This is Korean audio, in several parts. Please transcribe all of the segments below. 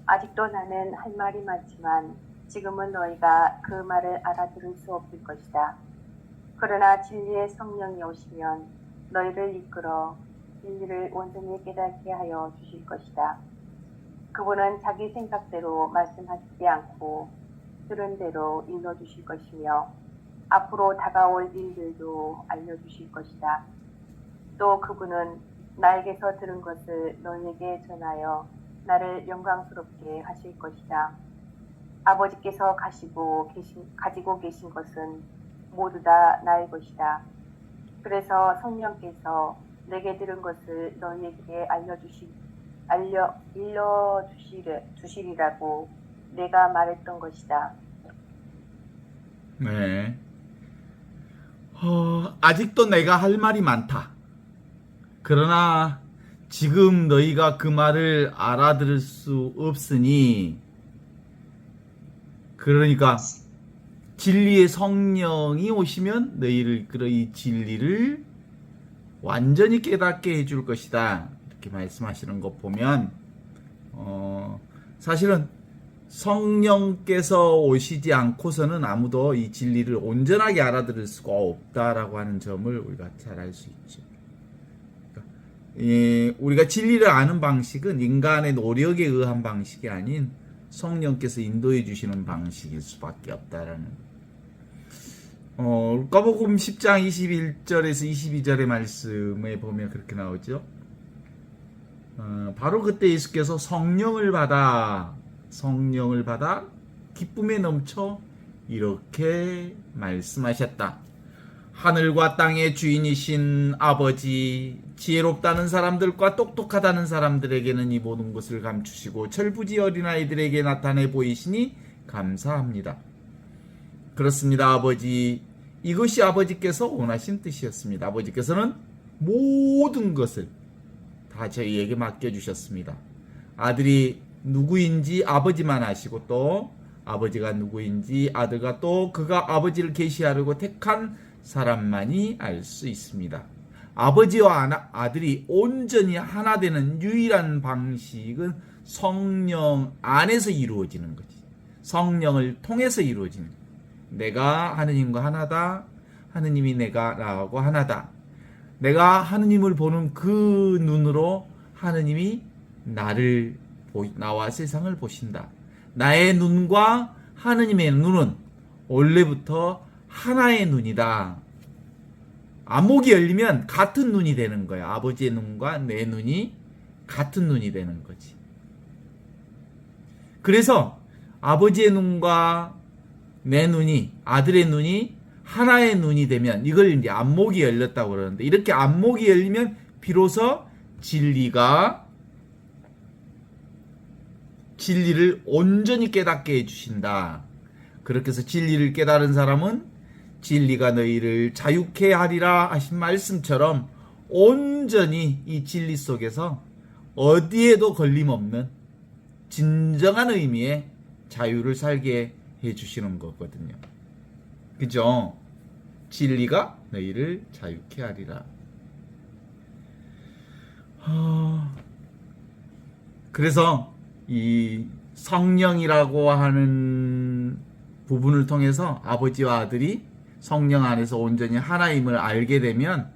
아직도 나는 할 말이 많지만 지금은 너희가 그 말을 알아들을 수 없을 것이다. 그러나 진리의 성령이 오시면 너희를 이끌어 진리를 온전히 깨닫게 하여 주실 것이다. 그분은 자기 생각대로 말씀하시지 않고 들은 대로 읽어주실 것이며 앞으로 다가올 일들도 알려주실 것이다. 또 그분은 나에게서 들은 것을 너희에게 전하여 나를 영광스럽게 하실 것이다. 아버지께서 가지고 계신 것은 모두 다 나의 것이다. 그래서 성령께서 내게 들은 것을 너희에게 주시리라고 내가 말했던 것이다. 네. 아직도 내가 할 말이 많다. 그러나 지금 너희가 그 말을 알아들을 수 없으니, 그러니까 진리의 성령이 오시면 너희를 이끌어 이 진리를 완전히 깨닫게 해줄 것이다. 이렇게 말씀하시는 것 보면 사실은 성령께서 오시지 않고서는 아무도 이 진리를 온전하게 알아들을 수가 없다라고 하는 점을 우리가 잘 알 수 있죠. 우리가 진리를 아는 방식은 인간의 노력에 의한 방식이 아닌 성령께서 인도해 주시는 방식일 수밖에 없다라는. 누가복음 10장 21절에서 22절의 말씀에 보면 그렇게 나오죠. 바로 그때 예수께서 성령을 받아 기쁨에 넘쳐 이렇게 말씀하셨다. 하늘과 땅의 주인이신 아버지, 지혜롭다는 사람들과 똑똑하다는 사람들에게는 이 모든 것을 감추시고 철부지 어린아이들에게 나타내 보이시니 감사합니다. 그렇습니다, 아버지. 이것이 아버지께서 원하신 뜻이었습니다. 아버지께서는 모든 것을 다 저희에게 맡겨주셨습니다. 아들이 누구인지 아버지만 아시고 또 아버지가 누구인지 아들과 또 그가 아버지를 계시하려고 택한 사람만이 알 수 있습니다. 아버지와 아들이 온전히 하나 되는 유일한 방식은 성령 안에서 이루어지는 거지. 성령을 통해서 이루어지는 거지. 내가 하느님과 하나다. 하느님이 내가 나하고 하나다. 내가 하느님을 보는 그 눈으로 하느님이 나와 세상을 보신다. 나의 눈과 하느님의 눈은 원래부터 하나의 눈이다. 안목이 열리면 같은 눈이 되는 거야. 아버지의 눈과 내 눈이 같은 눈이 되는 거지. 그래서 아버지의 눈과 내 눈이, 아들의 눈이 하나의 눈이 되면 이걸 이제 안목이 열렸다고 그러는데, 이렇게 안목이 열리면 비로소 진리를 온전히 깨닫게 해주신다. 그렇게 해서 진리를 깨달은 사람은 진리가 너희를 자유케 하리라 하신 말씀처럼 온전히 이 진리 속에서 어디에도 걸림없는 진정한 의미의 자유를 살게 해주시는 거거든요. 그죠? 진리가 너희를 자유케 하리라. 그래서 이 성령이라고 하는 부분을 통해서 아버지와 아들이 성령 안에서 온전히 하나임을 알게 되면,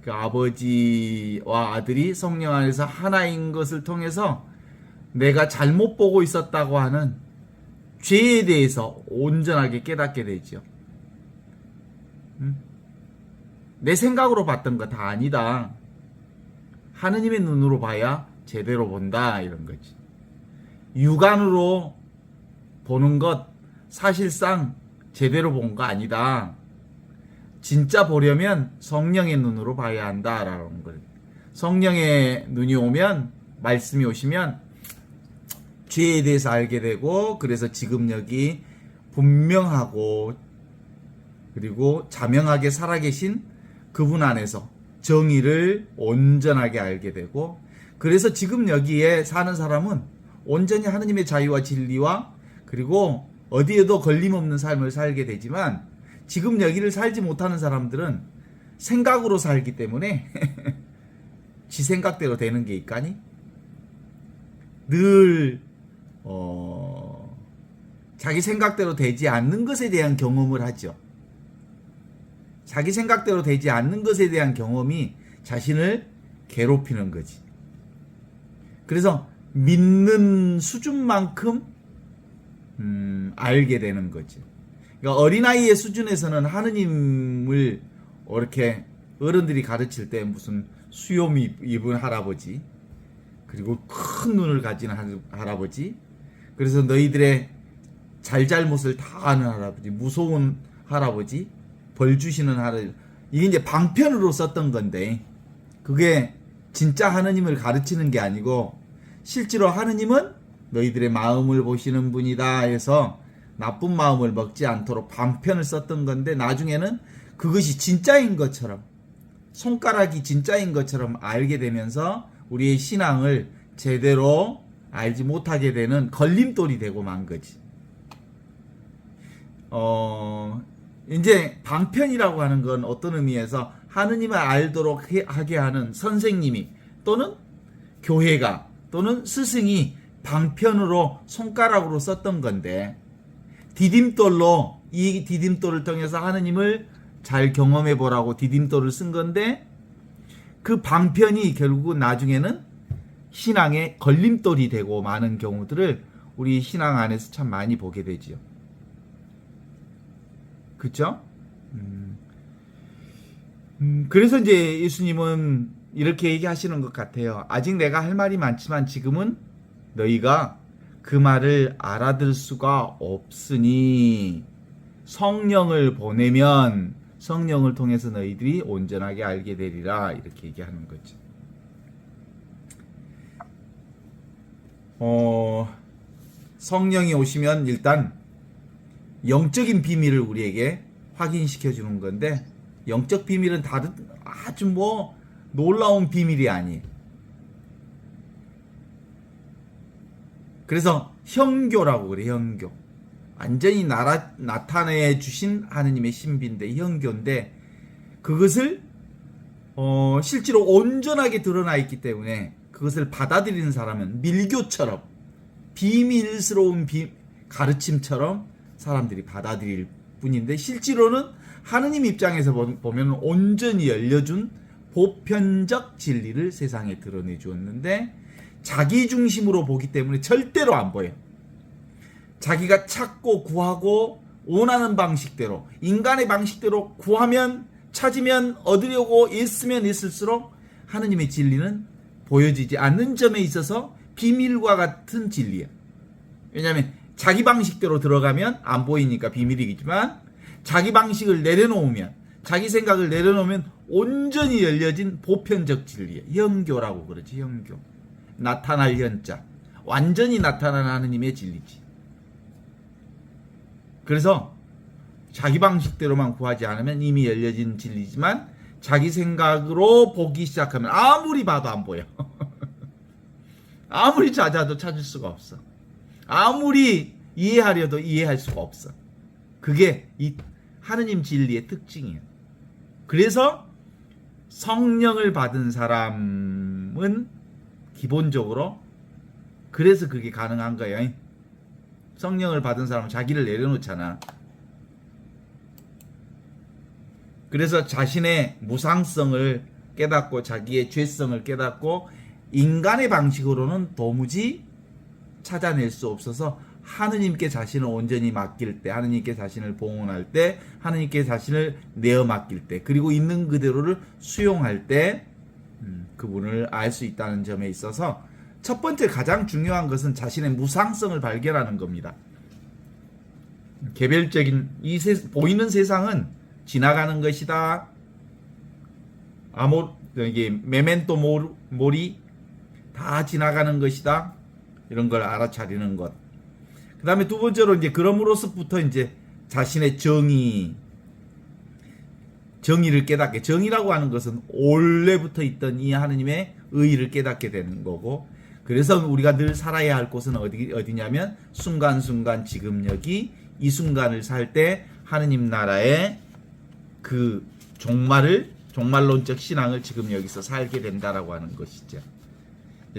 그 아버지와 아들이 성령 안에서 하나인 것을 통해서 내가 잘못 보고 있었다고 하는 죄에 대해서 온전하게 깨닫게 되죠. 내 생각으로 봤던 거 다 아니다. 하느님의 눈으로 봐야 제대로 본다, 이런 거지. 육안으로 보는 것 사실상 제대로 본 거 아니다. 진짜 보려면 성령의 눈으로 봐야 한다라는 거예요. 성령의 눈이 오면, 말씀이 오시면 죄에 대해서 알게 되고, 그래서 지금 여기 분명하고 그리고 자명하게 살아계신 그분 안에서 정의를 온전하게 알게 되고, 그래서 지금 여기에 사는 사람은 온전히 하느님의 자유와 진리와 그리고 어디에도 걸림없는 삶을 살게 되지만, 지금 여기를 살지 못하는 사람들은 생각으로 살기 때문에 지 생각대로 되는 게 있까니 늘 자기 생각대로 되지 않는 것에 대한 경험을 하죠. 자기 생각대로 되지 않는 것에 대한 경험이 자신을 괴롭히는 거지. 그래서 믿는 수준만큼 알게 되는 거지. 그러니까 어린아이의 수준에서는 하느님을 이렇게 어른들이 가르칠 때 무슨 수염 입은 할아버지, 그리고 큰 눈을 가진 할아버지, 그래서 너희들의 잘잘못을 다 아는 할아버지, 무서운 할아버지, 벌 주시는 할아버지, 이게 이제 방편으로 썼던 건데, 그게 진짜 하느님을 가르치는 게 아니고 실제로 하느님은 너희들의 마음을 보시는 분이다 해서 나쁜 마음을 먹지 않도록 방편을 썼던 건데, 나중에는 그것이 진짜인 것처럼, 손가락이 진짜인 것처럼 알게 되면서 우리의 신앙을 제대로 알지 못하게 되는 걸림돌이 되고 만 거지. 이제 방편이라고 하는 건 어떤 의미에서 하느님을 알도록 하게 하는 선생님이 또는 교회가 또는 스승이 방편으로 손가락으로 썼던 건데, 디딤돌로, 이 디딤돌을 통해서 하느님을 잘 경험해 보라고 디딤돌을 쓴 건데, 그 방편이 결국은 나중에는 신앙의 걸림돌이 되고 많은 경우들을 우리 신앙 안에서 참 많이 보게 되지요. 그쵸? 그래서 이제 예수님은 이렇게 얘기하시는 것 같아요. 아직 내가 할 말이 많지만 지금은 너희가 그 말을 알아들 수가 없으니 성령을 보내면 성령을 통해서 너희들이 온전하게 알게 되리라, 이렇게 얘기하는 거죠. 성령이 오시면 일단 영적인 비밀을 우리에게 확인시켜 주는 건데, 영적 비밀은 다른 아주 놀라운 비밀이 아니에요. 그래서 현교라고 그래. 현교. 완전히 나타내 주신 하느님의 신비인데, 현교인데, 그것을 실제로 온전하게 드러나 있기 때문에 그것을 받아들이는 사람은 밀교처럼 비밀스러운 가르침처럼 사람들이 받아들일 뿐인데, 실제로는 하느님 입장에서 보면 온전히 열려준 보편적 진리를 세상에 드러내 주었는데, 자기 중심으로 보기 때문에 절대로 안 보여. 자기가 찾고 구하고 원하는 방식대로, 인간의 방식대로 구하면 찾으면 얻으려고 애쓰면 애쓸수록 하느님의 진리는 보여지지 않는 점에 있어서 비밀과 같은 진리야. 왜냐하면 자기 방식대로 들어가면 안 보이니까 비밀이겠지만, 자기 방식을 내려놓으면, 자기 생각을 내려놓으면 온전히 열려진 보편적 진리야. 현교라고 그러지. 현교. 나타날 현자. 완전히 나타난 하느님의 진리지. 그래서 자기 방식대로만 구하지 않으면 이미 열려진 진리지만, 자기 생각으로 보기 시작하면 아무리 봐도 안 보여. 아무리 찾아도 찾을 수가 없어. 아무리 이해하려도 이해할 수가 없어. 그게 이 하느님 진리의 특징이에요. 그래서 성령을 받은 사람은 기본적으로 그래서 그게 가능한 거예요. 성령을 받은 사람은 자기를 내려놓잖아. 그래서 자신의 무상성을 깨닫고 자기의 죄성을 깨닫고 인간의 방식으로는 도무지 찾아낼 수 없어서 하느님께 자신을 온전히 맡길 때, 하느님께 자신을 봉헌할 때, 하느님께 자신을 내어 맡길 때, 그리고 있는 그대로를 수용할 때 그분을 알 수 있다는 점에 있어서 첫 번째 가장 중요한 것은 자신의 무상성을 발견하는 겁니다. 개별적인 보이는 세상은 지나가는 것이다. 이게 메멘토 모리, 다 지나가는 것이다. 이런 걸 알아차리는 것. 그 다음에 두 번째로 이제 그럼으로서부터 이제 자신의 정의를 깨닫게, 정의라고 하는 것은 원래부터 있던 이 하느님의 의의를 깨닫게 되는 거고, 그래서 우리가 늘 살아야 할 곳은 어디냐면 순간순간 지금 여기 이 순간을 살 때 하느님 나라의 그 종말론적 신앙을 지금 여기서 살게 된다라고 하는 것이죠.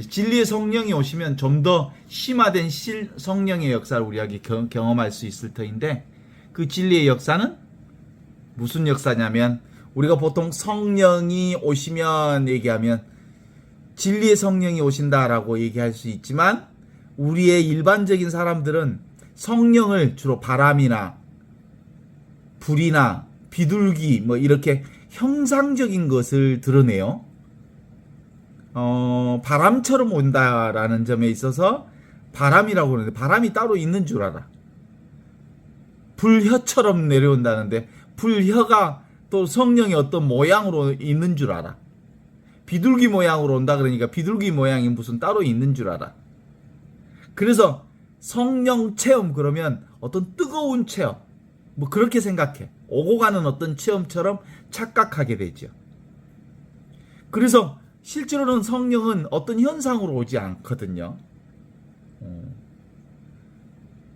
진리의 성령이 오시면 좀 더 심화된 성령의 역사를 우리가 경험할 수 있을 터인데, 그 진리의 역사는 무슨 역사냐면, 우리가 보통 성령이 오시면 얘기하면 진리의 성령이 오신다라고 얘기할 수 있지만, 우리의 일반적인 사람들은 성령을 주로 바람이나 불이나 비둘기 뭐 이렇게 형상적인 것을 드러내요. 바람처럼 온다라는 점에 있어서 바람이라고 하는데, 바람이 따로 있는 줄 알아. 불혀처럼 내려온다는데, 불혀가 또 성령의 어떤 모양으로 있는 줄 알아. 비둘기 모양으로 온다 그러니까 비둘기 모양이 무슨 따로 있는 줄 알아. 그래서 성령 체험 그러면 어떤 뜨거운 체험, 뭐 그렇게 생각해. 오고 가는 어떤 체험처럼 착각하게 되죠. 그래서 실제로는 성령은 어떤 현상으로 오지 않거든요.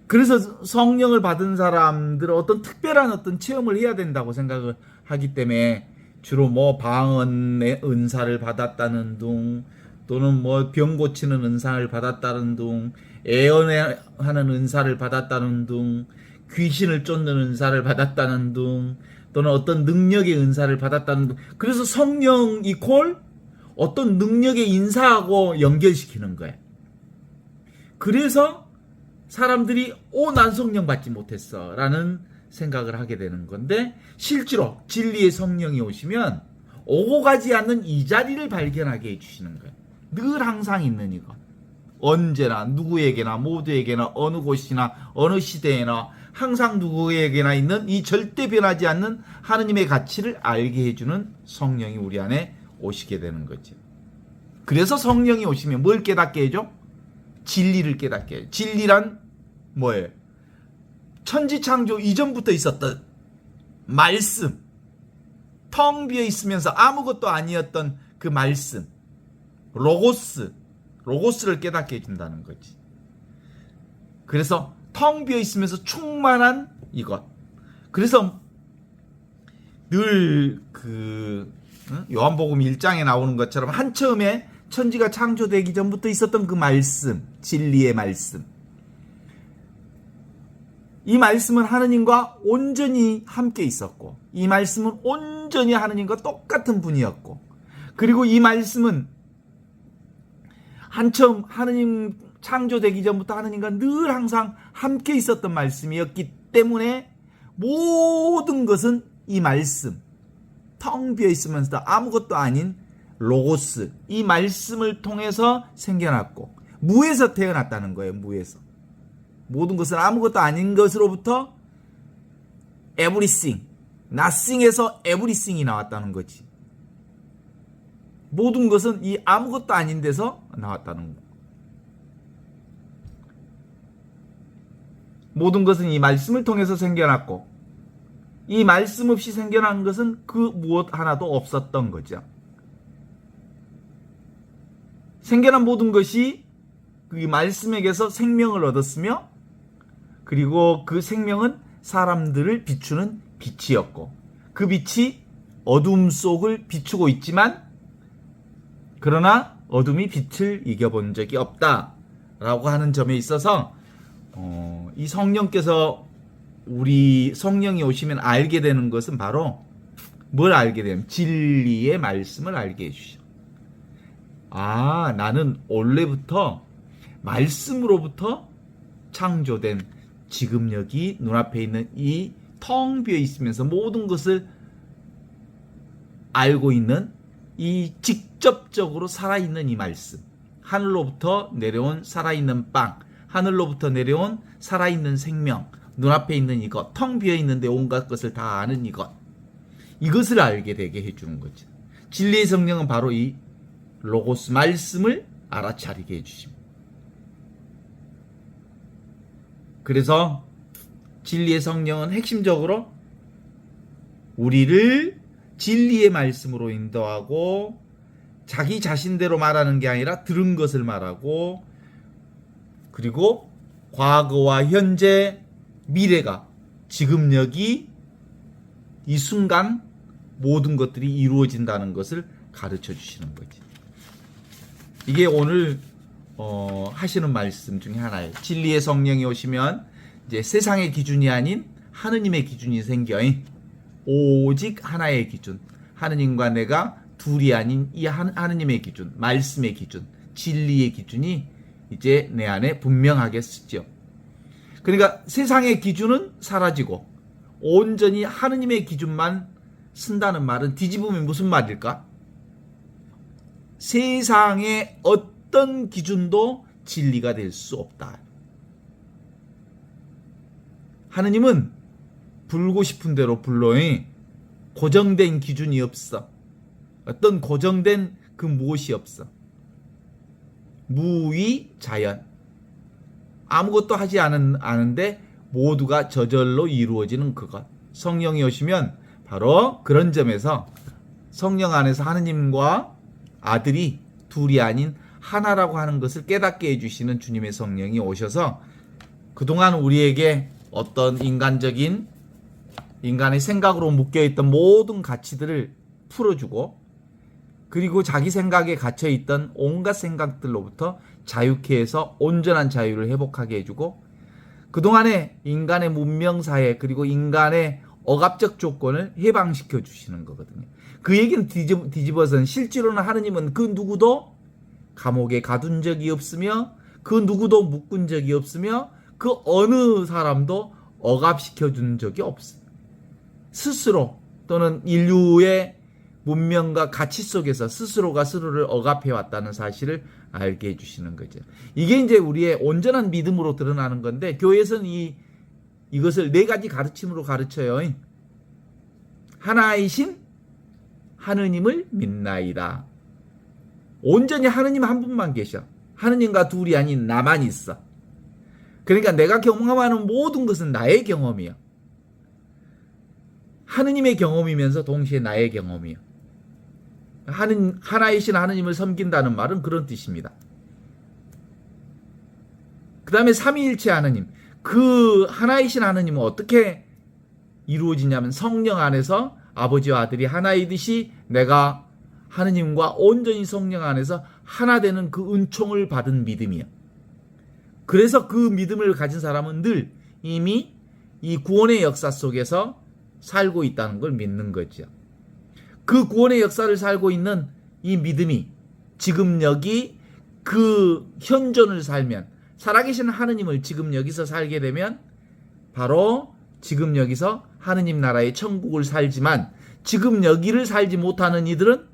그래서 성령을 받은 사람들은 어떤 특별한 어떤 체험을 해야 된다고 생각을 하기 때문에 주로 뭐 방언의 은사를 받았다는 둥, 또는 뭐 병 고치는 은사를 받았다는 둥, 애언하는 은사를 받았다는 둥, 귀신을 쫓는 은사를 받았다는 둥, 또는 어떤 능력의 은사를 받았다는 둥. 그래서 성령 이퀄 어떤 능력의 인사하고 연결시키는 거예요. 그래서 사람들이 난 성령 받지 못했어 라는 생각을 하게 되는 건데, 실제로 진리의 성령이 오시면 오고 가지 않는 이 자리를 발견하게 해주시는 거예요. 늘 항상 있는 이것. 언제나 누구에게나 모두에게나 어느 곳이나 어느 시대에나 항상 누구에게나 있는 이 절대 변하지 않는 하느님의 가치를 알게 해주는 성령이 우리 안에 오시게 되는 거죠. 그래서 성령이 오시면 뭘 깨닫게 해줘? 진리를 깨닫게 해요. 진리란 뭐예요? 천지창조 이전부터 있었던 말씀, 텅 비어 있으면서 아무것도 아니었던 그 말씀, 로고스를 깨닫게 해준다는 거지. 그래서 텅 비어 있으면서 충만한 이것. 그래서 늘 요한복음 1장에 나오는 것처럼 한처음에 천지가 창조되기 전부터 있었던 그 말씀, 진리의 말씀. 이 말씀은 하느님과 온전히 함께 있었고, 이 말씀은 온전히 하느님과 똑같은 분이었고, 그리고 이 말씀은 한처음 하느님 창조되기 전부터 하느님과 늘 항상 함께 있었던 말씀이었기 때문에 모든 것은 이 말씀, 텅 비어 있으면서도 아무것도 아닌 로고스, 이 말씀을 통해서 생겨났고, 무에서 태어났다는 거예요. 무에서. 모든 것은 아무것도 아닌 것으로부터 everything, nothing에서 everything이 나왔다는 거지. 모든 것은 이 아무것도 아닌 데서 나왔다는 거. 모든 것은 이 말씀을 통해서 생겨났고, 이 말씀 없이 생겨난 것은 그 무엇 하나도 없었던 거죠. 생겨난 모든 것이 그 말씀에게서 생명을 얻었으며, 그리고 그 생명은 사람들을 비추는 빛이었고, 그 빛이 어둠 속을 비추고 있지만, 그러나 어둠이 빛을 이겨본 적이 없다라고 하는 점에 있어서 이 성령께서, 우리 성령이 오시면 알게 되는 것은 바로 뭘 알게 되면 진리의 말씀을 알게 해주셔. 나는 원래부터 말씀으로부터 창조된, 지금 여기 눈앞에 있는 이 텅 비어 있으면서 모든 것을 알고 있는 이 직접적으로 살아있는 이 말씀, 하늘로부터 내려온 살아있는 빵, 하늘로부터 내려온 살아있는 생명, 눈앞에 있는 이것, 텅 비어 있는데 온갖 것을 다 아는 이것을 알게 되게 해주는 거죠. 진리의 성령은 바로 이 로고스 말씀을 알아차리게 해주십니다. 그래서 진리의 성령은 핵심적으로 우리를 진리의 말씀으로 인도하고, 자기 자신대로 말하는 게 아니라 들은 것을 말하고, 그리고 과거와 현재, 미래가, 지금 여기 이 순간 모든 것들이 이루어진다는 것을 가르쳐 주시는 거지. 이게 오늘 하시는 말씀 중에 하나예요. 진리의 성령이 오시면 이제 세상의 기준이 아닌 하느님의 기준이 생겨. 오직 하나의 기준. 하느님과 내가 둘이 아닌 이 하느님의 기준, 말씀의 기준, 진리의 기준이 이제 내 안에 분명하게 쓰죠. 그러니까 세상의 기준은 사라지고 온전히 하느님의 기준만 쓴다는 말은 뒤집으면 무슨 말일까? 세상의 어떤 기준도 진리가 될 수 없다. 하느님은 불고 싶은 대로 불러. 고정된 기준이 없어. 어떤 고정된 그 무엇이 없어. 무위자연. 아무것도 하지 않은데 모두가 저절로 이루어지는 그것. 성령이 오시면 바로 그런 점에서 성령 안에서 하느님과 아들이 둘이 아닌 하나라고 하는 것을 깨닫게 해주시는 주님의 성령이 오셔서 그동안 우리에게 어떤 인간의 생각으로 묶여있던 모든 가치들을 풀어주고 그리고 자기 생각에 갇혀있던 온갖 생각들로부터 자유케 해서 온전한 자유를 회복하게 해주고 그동안의 인간의 문명사회 그리고 인간의 억압적 조건을 해방시켜 주시는 거거든요. 그 얘기는 뒤집어서는 실제로는 하느님은 그 누구도 감옥에 가둔 적이 없으며 그 누구도 묶은 적이 없으며 그 어느 사람도 억압시켜 준 적이 없습니다. 스스로 또는 인류의 문명과 가치 속에서 스스로가 스스로를 억압해 왔다는 사실을 알게 해주시는 거죠. 이게 이제 우리의 온전한 믿음으로 드러나는 건데 교회에서는 이것을 네 가지 가르침으로 가르쳐요. 하나이신 하느님을 믿나이다. 온전히 하느님 한 분만 계셔. 하느님과 둘이 아닌 나만 있어. 그러니까 내가 경험하는 모든 것은 나의 경험이야. 하느님의 경험이면서 동시에 나의 경험이야. 하나이신 하느님을 섬긴다는 말은 그런 뜻입니다. 그 다음에 삼위일체 하느님. 그 하나이신 하느님은 어떻게 이루어지냐면 성령 안에서 아버지와 아들이 하나이듯이 내가 하느님과 온전히 성령 안에서 하나 되는 그 은총을 받은 믿음이야. 그래서 그 믿음을 가진 사람은 늘 이미 이 구원의 역사 속에서 살고 있다는 걸 믿는 거죠. 그 구원의 역사를 살고 있는 이 믿음이 지금 여기 그 현존을 살면 살아계신 하느님을 지금 여기서 살게 되면 바로 지금 여기서 하느님 나라의 천국을 살지만 지금 여기를 살지 못하는 이들은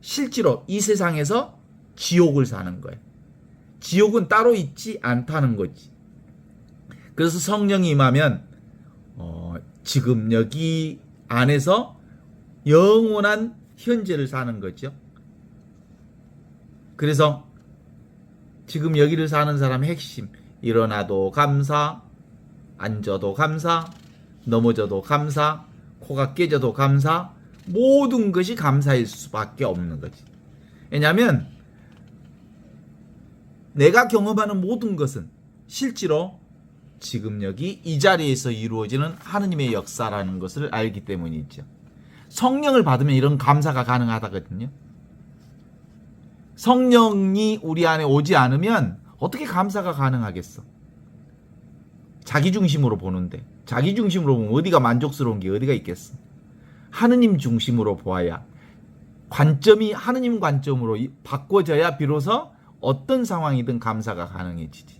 실제로 이 세상에서 지옥을 사는 거예요. 지옥은 따로 있지 않다는 거지. 그래서 성령이 임하면 지금 여기 안에서 영원한 현재를 사는 거죠. 그래서 지금 여기를 사는 사람의 핵심, 일어나도 감사, 앉아도 감사, 넘어져도 감사, 코가 깨져도 감사, 모든 것이 감사일 수밖에 없는 거지. 왜냐하면 내가 경험하는 모든 것은 실제로 지금 여기 이 자리에서 이루어지는 하느님의 역사라는 것을 알기 때문이죠. 성령을 받으면 이런 감사가 가능하다거든요. 성령이 우리 안에 오지 않으면 어떻게 감사가 가능하겠어? 자기 중심으로 보는데 자기 중심으로 보면 어디가 만족스러운 게 어디가 있겠어? 하느님 중심으로 보아야 관점이 하느님 관점으로 바꿔져야 비로소 어떤 상황이든 감사가 가능해지지.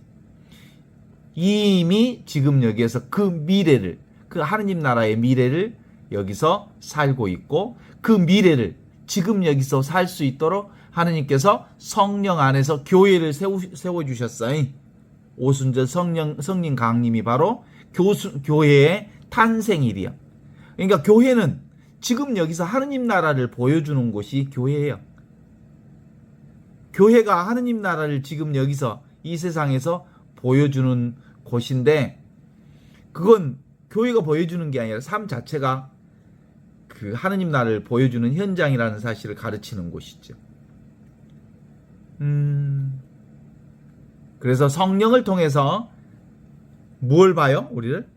이미 지금 여기에서 그 미래를 그 하느님 나라의 미래를 여기서 살고 있고 그 미래를 지금 여기서 살 수 있도록 하느님께서 성령 안에서 교회를 세워주셨어요. 오순절 성령 강림이 바로 교회의 탄생일이야. 그러니까 교회는 지금 여기서 하느님 나라를 보여주는 곳이 교회예요. 교회가 하느님 나라를 지금 여기서 이 세상에서 보여주는 곳인데 그건 교회가 보여주는 게 아니라 삶 자체가 그 하느님 나라를 보여주는 현장이라는 사실을 가르치는 곳이죠. 그래서 성령을 통해서 무엇을 봐요? 우리를?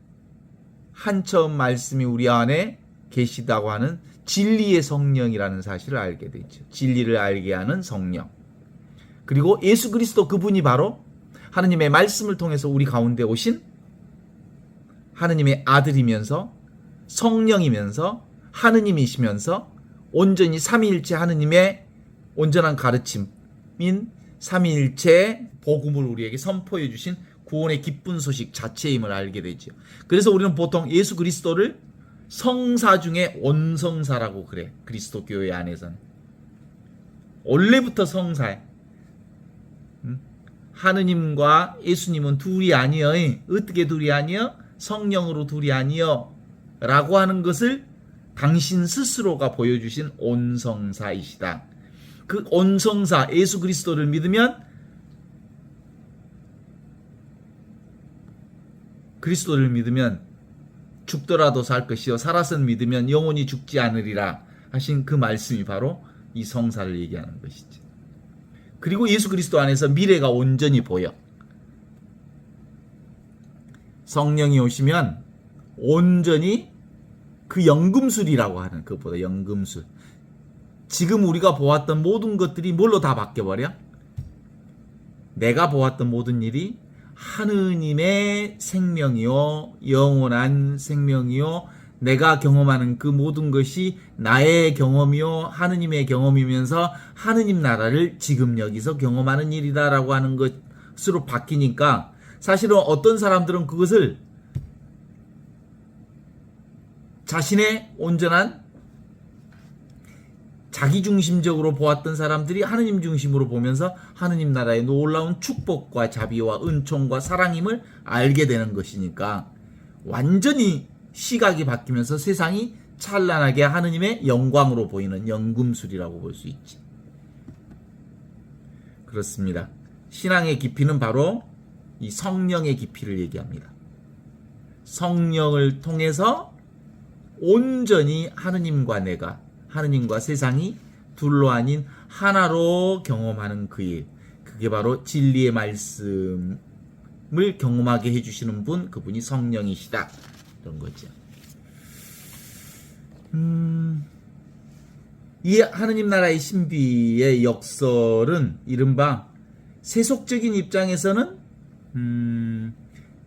한처음 말씀이 우리 안에 계시다고 하는 진리의 성령이라는 사실을 알게 되죠. 진리를 알게 하는 성령. 그리고 예수 그리스도 그분이 바로 하느님의 말씀을 통해서 우리 가운데 오신 하느님의 아들이면서 성령이면서 하느님이시면서 온전히 삼위일체 하느님의 온전한 가르침인 삼위일체 복음을 우리에게 선포해 주신 구원의 기쁜 소식 자체임을 알게 되죠. 그래서 우리는 보통 예수 그리스도를 성사 중에 원성사라고 그래. 그리스도 교회 안에서는 원래부터 성사야. 하느님과 예수님은 둘이 아니여. 어떻게 둘이 아니여? 성령으로 둘이 아니여 라고 하는 것을 당신 스스로가 보여주신 온성사이시다. 그 온성사 예수 그리스도를 믿으면 그리스도를 믿으면 죽더라도 살 것이요 살아서는 믿으면 영원히 죽지 않으리라 하신 그 말씀이 바로 이 성사를 얘기하는 것이지. 그리고 예수 그리스도 안에서 미래가 온전히 보여. 성령이 오시면 온전히 그 연금술이라고 하는 그것보다 연금술. 지금 우리가 보았던 모든 것들이 뭘로 다 바뀌어버려? 내가 보았던 모든 일이 하느님의 생명이요 영원한 생명이요 내가 경험하는 그 모든 것이 나의 경험이요 하느님의 경험이면서 하느님 나라를 지금 여기서 경험하는 일이다라고 하는 것으로 바뀌니까 사실은 어떤 사람들은 그것을 자신의 온전한 자기중심적으로 보았던 사람들이 하느님 중심으로 보면서 하느님 나라의 놀라운 축복과 자비와 은총과 사랑임을 알게 되는 것이니까 완전히 시각이 바뀌면서 세상이 찬란하게 하느님의 영광으로 보이는 연금술이라고 볼 수 있지. 그렇습니다. 신앙의 깊이는 바로 이 성령의 깊이를 얘기합니다. 성령을 통해서 온전히 하느님과 내가 하느님과 세상이 둘로 아닌 하나로 경험하는 그 일. 그게 바로 진리의 말씀을 경험하게 해주시는 분, 그분이 성령이시다. 이런 거죠. 이 하느님 나라의 신비의 역설은 이른바 세속적인 입장에서는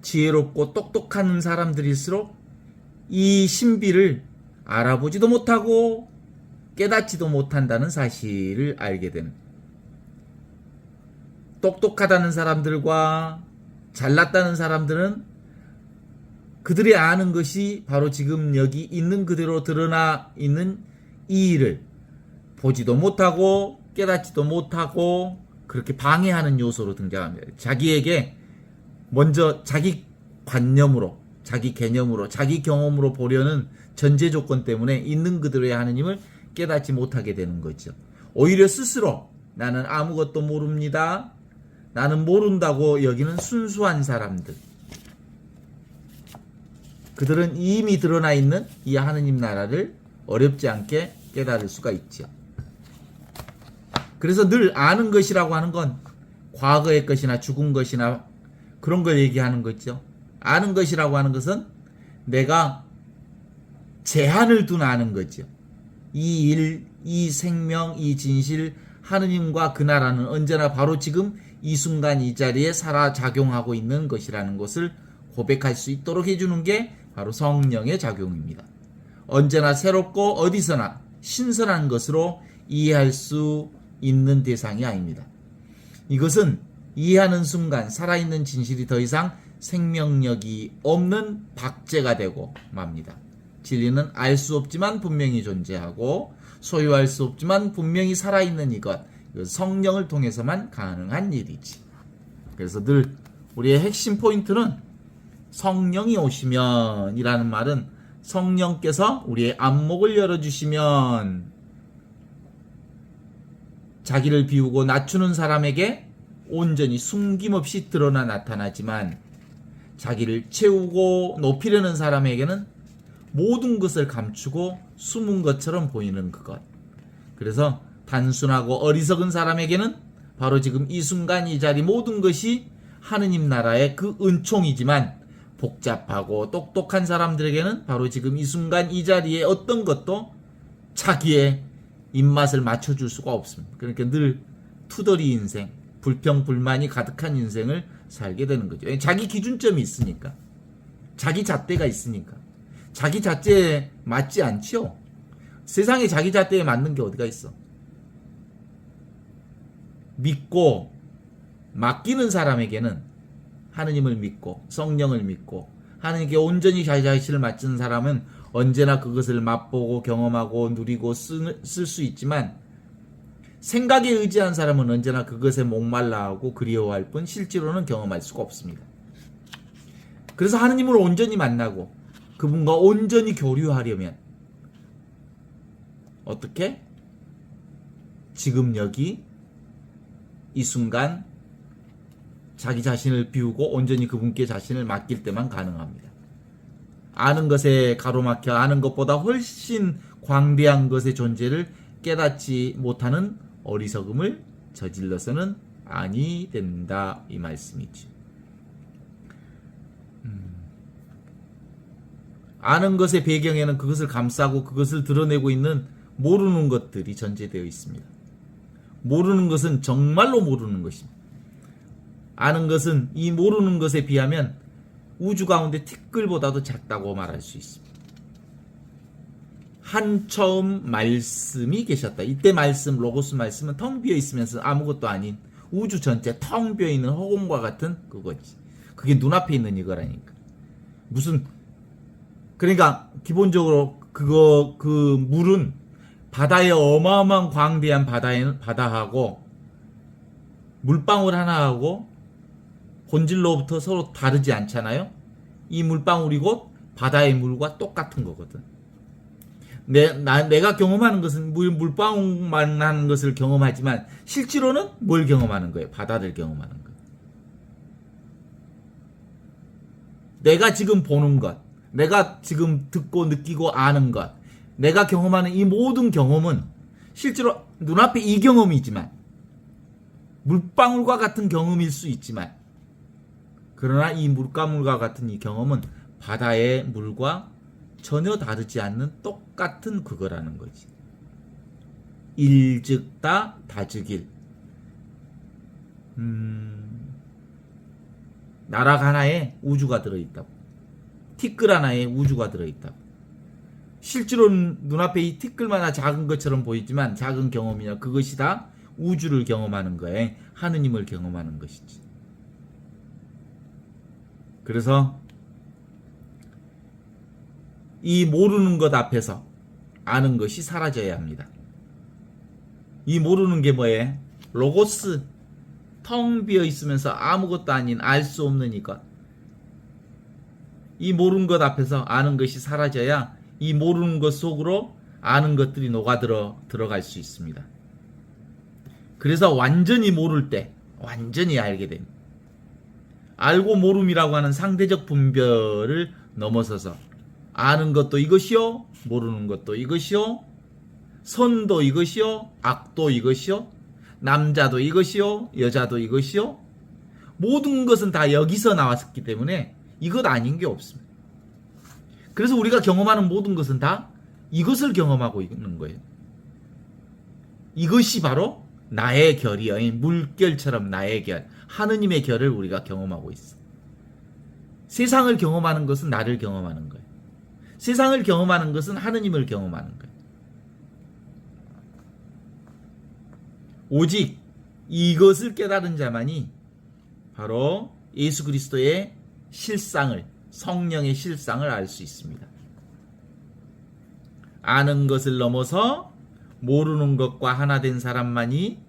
지혜롭고 똑똑한 사람들일수록 이 신비를 알아보지도 못하고 깨닫지도 못한다는 사실을 알게 된, 똑똑하다는 사람들과 잘났다는 사람들은 그들이 아는 것이 바로 지금 여기 있는 그대로 드러나 있는 이 일을 보지도 못하고 깨닫지도 못하고 그렇게 방해하는 요소로 등장합니다. 자기에게 먼저 자기 관념으로, 자기 개념으로, 자기 경험으로 보려는 전제 조건 때문에 있는 그대로의 하느님을 깨닫지 못하게 되는 거죠. 오히려 스스로 나는 아무것도 모릅니다. 나는 모른다고 여기는 순수한 사람들. 그들은 이미 드러나 있는 이 하느님 나라를 어렵지 않게 깨달을 수가 있죠. 그래서 늘 아는 것이라고 하는 건 과거의 것이나 죽은 것이나 그런 걸 얘기하는 거죠. 아는 것이라고 하는 것은 내가 제한을 둔 아는 거죠. 이 일, 이 생명, 이 진실, 하느님과 그 나라는 언제나 바로 지금 이 순간 이 자리에 살아 작용하고 있는 것이라는 것을 고백할 수 있도록 해주는 게 바로 성령의 작용입니다. 언제나 새롭고 어디서나 신선한 것으로 이해할 수 있는 대상이 아닙니다. 이것은 이해하는 순간 살아있는 진실이 더 이상 생명력이 없는 박제가 되고 맙니다. 진리는 알 수 없지만 분명히 존재하고 소유할 수 없지만 분명히 살아있는 이것, 성령을 통해서만 가능한 일이지. 그래서 늘 우리의 핵심 포인트는 성령이 오시면 이라는 말은 성령께서 우리의 안목을 열어주시면 자기를 비우고 낮추는 사람에게 온전히 숨김없이 드러나 나타나지만 자기를 채우고 높이려는 사람에게는 모든 것을 감추고 숨은 것처럼 보이는 그것. 그래서 단순하고 어리석은 사람에게는 바로 지금 이 순간 이 자리 모든 것이 하느님 나라의 그 은총이지만 복잡하고 똑똑한 사람들에게는 바로 지금 이 순간 이 자리에 어떤 것도 자기의 입맛을 맞춰줄 수가 없습니다. 그러니까 늘 투덜이 인생, 불평, 불만이 가득한 인생을 살게 되는 거죠. 자기 기준점이 있으니까. 자기 잣대가 있으니까. 자기 잣대에 맞지 않죠? 세상에 자기 잣대에 맞는 게 어디가 있어? 믿고 맡기는 사람에게는 하느님을 믿고 성령을 믿고 하느님께 온전히 자기 자신을 맡기는 사람은 언제나 그것을 맛보고 경험하고 누리고 쓸 수 있지만 생각에 의지한 사람은 언제나 그것에 목말라하고 그리워할 뿐 실제로는 경험할 수가 없습니다. 그래서 하느님을 온전히 만나고 그분과 온전히 교류하려면 어떻게? 지금 여기 이 순간 자기 자신을 비우고 온전히 그분께 자신을 맡길 때만 가능합니다. 아는 것에 가로막혀 아는 것보다 훨씬 광대한 것의 존재를 깨닫지 못하는 어리석음을 저질러서는 아니 된다 이 말씀이지. 아는 것의 배경에는 그것을 감싸고 그것을 드러내고 있는 모르는 것들이 전제되어 있습니다. 모르는 것은 정말로 모르는 것입니다. 아는 것은 이 모르는 것에 비하면 우주 가운데 티끌보다도 작다고 말할 수 있습니다. 한 처음 말씀이 계셨다. 이때 말씀, 로고스 말씀은 텅 비어 있으면서 아무것도 아닌 우주 전체 텅 비어 있는 허공과 같은 그거지. 그게 눈앞에 있는 이거라니까. 무슨 그러니까 기본적으로 그 물은 바다의 어마어마한 광대한 바다하고 물방울 하나하고 본질로부터 서로 다르지 않잖아요. 이 물방울이 곧 바다의 물과 똑같은 거거든. 내가 경험하는 것은 물방울만 하는 것을 경험하지만 실제로는 뭘 경험하는 거예요? 바다를 경험하는 거예요. 내가 지금 보는 것, 내가 지금 듣고 느끼고 아는 것, 내가 경험하는 이 모든 경험은 실제로 눈앞에 이 경험이지만 물방울과 같은 경험일 수 있지만 그러나 이 물방울과 같은 이 경험은 바다의 물과 전혀 다르지 않는 똑같은 그거라는 거지. 일즉다 다즉일. 나락 하나에 우주가 들어있다고. 티끌 하나에 우주가 들어있다고. 실제로는 눈앞에 이 티끌마다 작은 것처럼 보이지만 작은 경험이냐 그것이 다 우주를 경험하는 거예요. 하느님을 경험하는 것이지. 그래서 이 모르는 것 앞에서 아는 것이 사라져야 합니다. 이 모르는 게 뭐예요? 로고스, 텅 비어 있으면서 아무것도 아닌 알 수 없는 이것. 이 모르는 것 앞에서 아는 것이 사라져야 이 모르는 것 속으로 아는 것들이 들어갈 수 있습니다. 그래서 완전히 모를 때 완전히 알게 됩니다. 알고 모름이라고 하는 상대적 분별을 넘어서서 아는 것도 이것이요, 모르는 것도 이것이요, 선도 이것이요, 악도 이것이요, 남자도 이것이요, 여자도 이것이요, 모든 것은 다 여기서 나왔기 때문에 이것 아닌 게 없습니다. 그래서 우리가 경험하는 모든 것은 다 이것을 경험하고 있는 거예요. 이것이 바로 나의 결이요. 물결처럼 나의 결, 하느님의 결을 우리가 경험하고 있어. 세상을 경험하는 것은 나를 경험하는 거예요. 세상을 경험하는 것은 하느님을 경험하는 거예요. 오직 이것을 깨달은 자만이 바로 예수 그리스도의 실상을, 성령의 실상을 알 수 있습니다. 아는 것을 넘어서 모르는 것과 하나 된 사람만이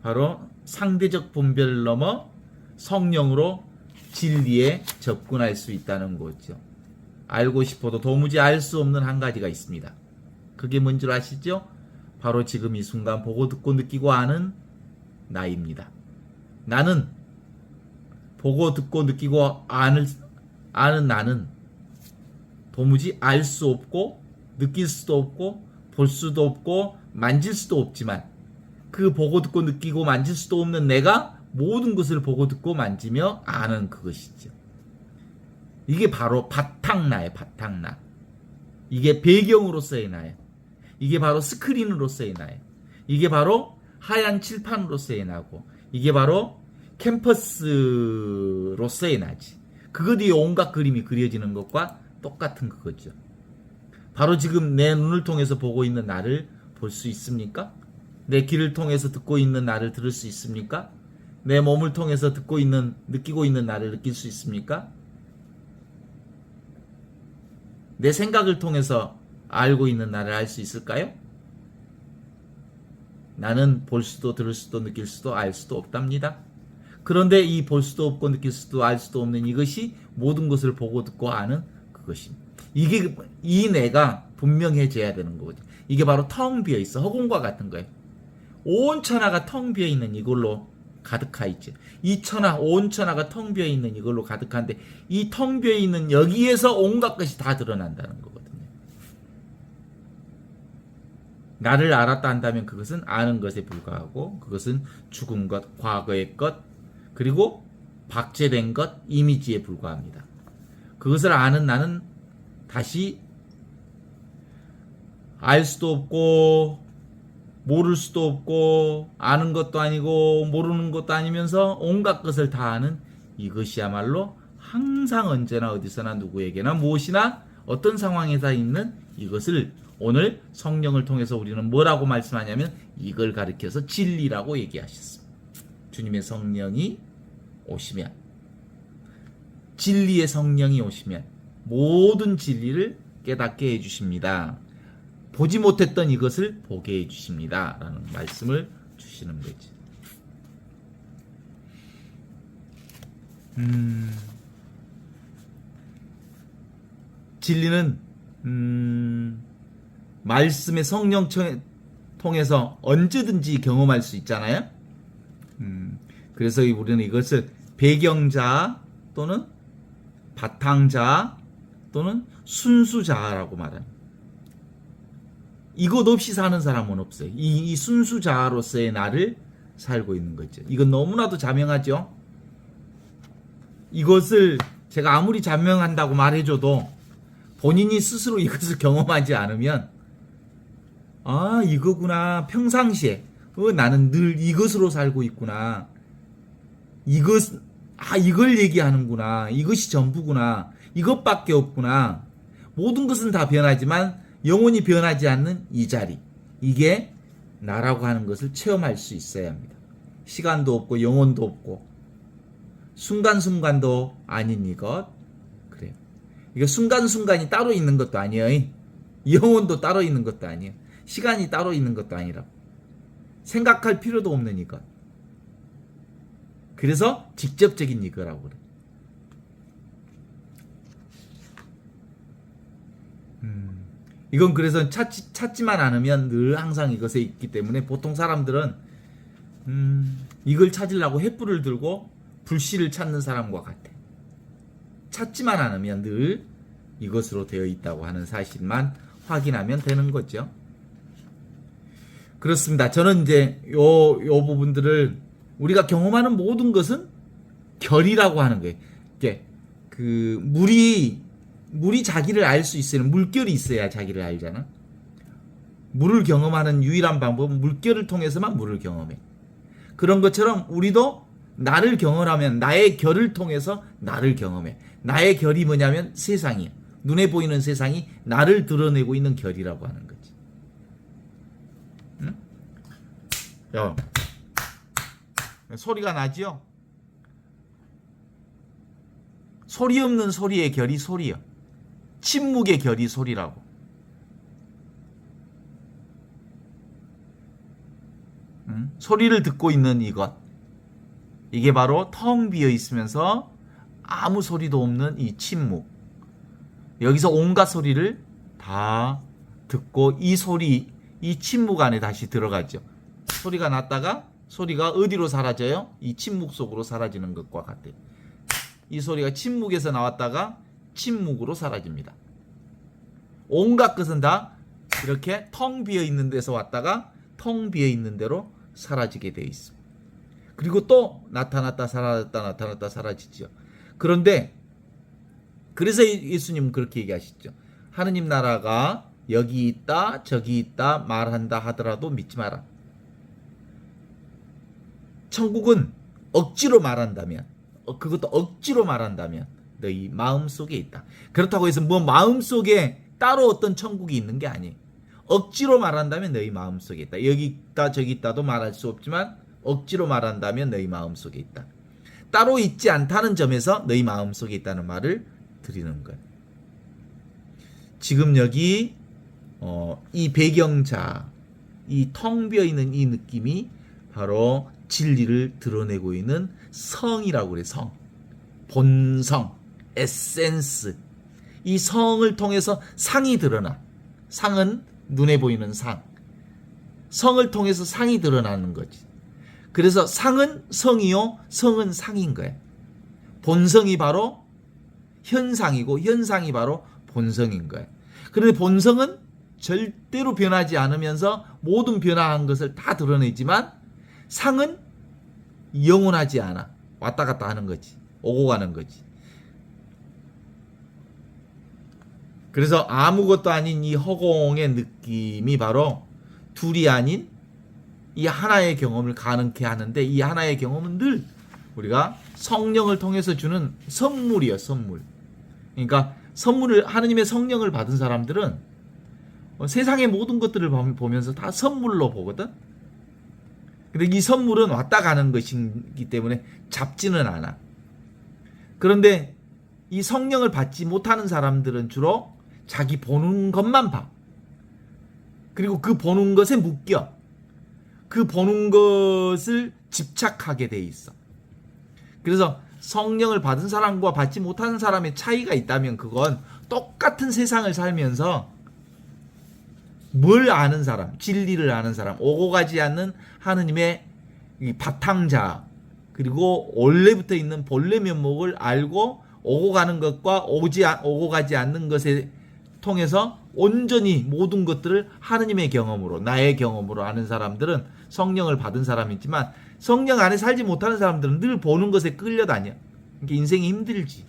바로 상대적 분별을 넘어 성령으로 진리에 접근할 수 있다는 거죠. 알고 싶어도 도무지 알 수 없는 한 가지가 있습니다. 그게 뭔지 아시죠? 바로 지금 이 순간 보고 듣고 느끼고 아는 나입니다. 나는 보고 듣고 느끼고 아는 나는 도무지 알 수 없고 느낄 수도 없고 볼 수도 없고 만질 수도 없지만 그 보고 듣고 느끼고 만질 수도 없는 내가 모든 것을 보고 듣고 만지며 아는 그것이죠. 이게 바로 바탕나예요. 바탕나. 이게 배경으로서의 나예요. 이게 바로 스크린으로서의 나예요. 이게 바로 하얀 칠판으로서의 나고 이게 바로 캠퍼스로서의 나지. 그것 뒤에 온갖 그림이 그려지는 것과 똑같은 그거죠. 바로 지금 내 눈을 통해서 보고 있는 나를 볼 수 있습니까? 내 귀를 통해서 듣고 있는 나를 들을 수 있습니까? 내 몸을 통해서 느끼고 있는 나를 느낄 수 있습니까? 내 생각을 통해서 알고 있는 나를 알 수 있을까요? 나는 볼 수도 들을 수도 느낄 수도 알 수도 없답니다. 그런데 이 볼 수도 없고 느낄 수도 알 수도 없는 이것이 모든 것을 보고 듣고 아는 그것입니다. 이 내가 분명해져야 되는 거거든요. 이게 바로 텅 비어 있어. 허공과 같은 거예요. 온 천하가 텅 비어 있는 이걸로 가득하 있죠. 이 천하, 온 천하가 텅 비어 있는 이걸로 가득한데 이 텅 비어 있는 여기에서 온갖 것이 다 드러난다는 거거든요. 나를 알았다 한다면 그것은 아는 것에 불과하고 그것은 죽은 것, 과거의 것, 그리고 박제된 것, 이미지에 불과합니다. 그것을 아는 나는 다시 알 수도 없고 모를 수도 없고 아는 것도 아니고 모르는 것도 아니면서 온갖 것을 다 아는 이것이야말로 항상 언제나 어디서나 누구에게나 무엇이나 어떤 상황에서 있는 이것을 오늘 성령을 통해서 우리는 뭐라고 말씀하냐면 이걸 가리켜서 진리라고 얘기하셨습니다. 주님의 성령이 오시면, 진리의 성령이 오시면 모든 진리를 깨닫게 해주십니다. 보지 못했던 이것을 보게 해주십니다. 라는 말씀을 주시는 거지. 진리는 말씀의 성령 통해서 언제든지 경험할 수 있잖아요. 그래서 우리는 이것을 배경자 또는 바탕자 또는 순수자라고 말합니다. 이것 없이 사는 사람은 없어요. 이 순수자로서의 나를 살고 있는 거죠. 이건 너무나도 자명하죠. 이것을 제가 아무리 자명한다고 말해줘도 본인이 스스로 이것을 경험하지 않으면 아 이거구나 평상시에 나는 늘 이것으로 살고 있구나 이걸 얘기하는구나 이것이 전부구나 이것밖에 없구나 모든 것은 다 변하지만 영원히 변하지 않는 이 자리 이게 나라고 하는 것을 체험할 수 있어야 합니다. 시간도 없고 영혼도 없고 순간순간도 아닌 이것 그래요. 이게 순간순간이 따로 있는 것도 아니에요. 영혼도 따로 있는 것도 아니에요. 시간이 따로 있는 것도 아니라 생각할 필요도 없는 이것. 그래서 직접적인 이거라고 그래요. 이건 그래서 찾지만 않으면 늘 항상 이것에 있기 때문에 보통 사람들은 이걸 찾으려고 횃불을 들고 불씨를 찾는 사람과 같아. 찾지만 않으면 늘 이것으로 되어 있다고 하는 사실만 확인하면 되는 거죠. 그렇습니다. 저는 이제 요 부분들을 우리가 경험하는 모든 것은 결이라고 하는 거예요. 이게 그 물이 자기를 알 수 있어요. 물결이 있어야 자기를 알잖아. 물을 경험하는 유일한 방법은 물결을 통해서만 물을 경험해. 그런 것처럼 우리도 나를 경험하면 나의 결을 통해서 나를 경험해. 나의 결이 뭐냐면 세상이야. 눈에 보이는 세상이 나를 드러내고 있는 결이라고 하는 거지. 응? 야, 소리가 나지요? 소리 없는 소리의 결이 소리야. 침묵의 결이 소리라고. 응? 소리를 듣고 있는 이것. 이게 바로 텅 비어 있으면서 아무 소리도 없는 이 침묵. 여기서 온갖 소리를 다 듣고 이 소리, 이 침묵 안에 다시 들어가죠. 소리가 났다가 소리가 어디로 사라져요? 이 침묵 속으로 사라지는 것과 같아요. 이 소리가 침묵에서 나왔다가 침묵으로 사라집니다. 온갖 것은 다 이렇게 텅 비어 있는 데서 왔다가 텅 비어 있는 데로 사라지게 되어 있습니다. 그리고 또 나타났다 사라졌다 나타났다 사라지죠. 그런데 그래서 예수님은 그렇게 얘기하시죠. 하느님 나라가 여기 있다 저기 있다 말한다 하더라도 믿지 마라. 천국은 억지로 말한다면, 그것도 억지로 말한다면 너희 마음속에 있다. 그렇다고 해서 뭐 마음속에 따로 어떤 천국이 있는 게 아니에요. 억지로 말한다면 너희 마음속에 있다. 여기 있다 저기 있다도 말할 수 없지만 억지로 말한다면 너희 마음속에 있다. 따로 있지 않다는 점에서 너희 마음속에 있다는 말을 드리는 거예요. 지금 여기 이 배경자, 이 텅 비어있는 이 느낌이 바로 진리를 드러내고 있는 성이라고 그래요. 성, 본성, 에센스. 이 성을 통해서 상이 드러나. 상은 눈에 보이는 상. 성을 통해서 상이 드러나는 거지. 그래서 상은 성이요, 성은 상인 거예요. 본성이 바로 현상이고 현상이 바로 본성인 거예요. 그런데 본성은 절대로 변하지 않으면서 모든 변화한 것을 다 드러내지만 상은 영원하지 않아. 왔다 갔다 하는 거지. 오고 가는 거지. 그래서 아무것도 아닌 이 허공의 느낌이 바로 둘이 아닌 이 하나의 경험을 가능케 하는데, 이 하나의 경험은 늘 우리가 성령을 통해서 주는 선물이야, 선물. 그러니까 선물을, 하느님의 성령을 받은 사람들은 세상의 모든 것들을 보면서 다 선물로 보거든. 근데 이 선물은 왔다 가는 것이기 때문에 잡지는 않아. 그런데 이 성령을 받지 못하는 사람들은 주로 자기 보는 것만 봐. 그리고 그 보는 것에 묶여. 그 보는 것을 집착하게 돼 있어. 그래서 성령을 받은 사람과 받지 못하는 사람의 차이가 있다면 그건 똑같은 세상을 살면서 뭘 아는 사람, 진리를 아는 사람, 오고 가지 않는 하느님의 이 바탕자, 그리고 원래부터 있는 본래 면목을 알고 오고 가는 것과 오고 가지 않는 것에 통해서 온전히 모든 것들을 하느님의 경험으로, 나의 경험으로 아는 사람들은 성령을 받은 사람이지만, 성령 안에 살지 못하는 사람들은 늘 보는 것에 끌려다녀. 그러니까 인생이 힘들지.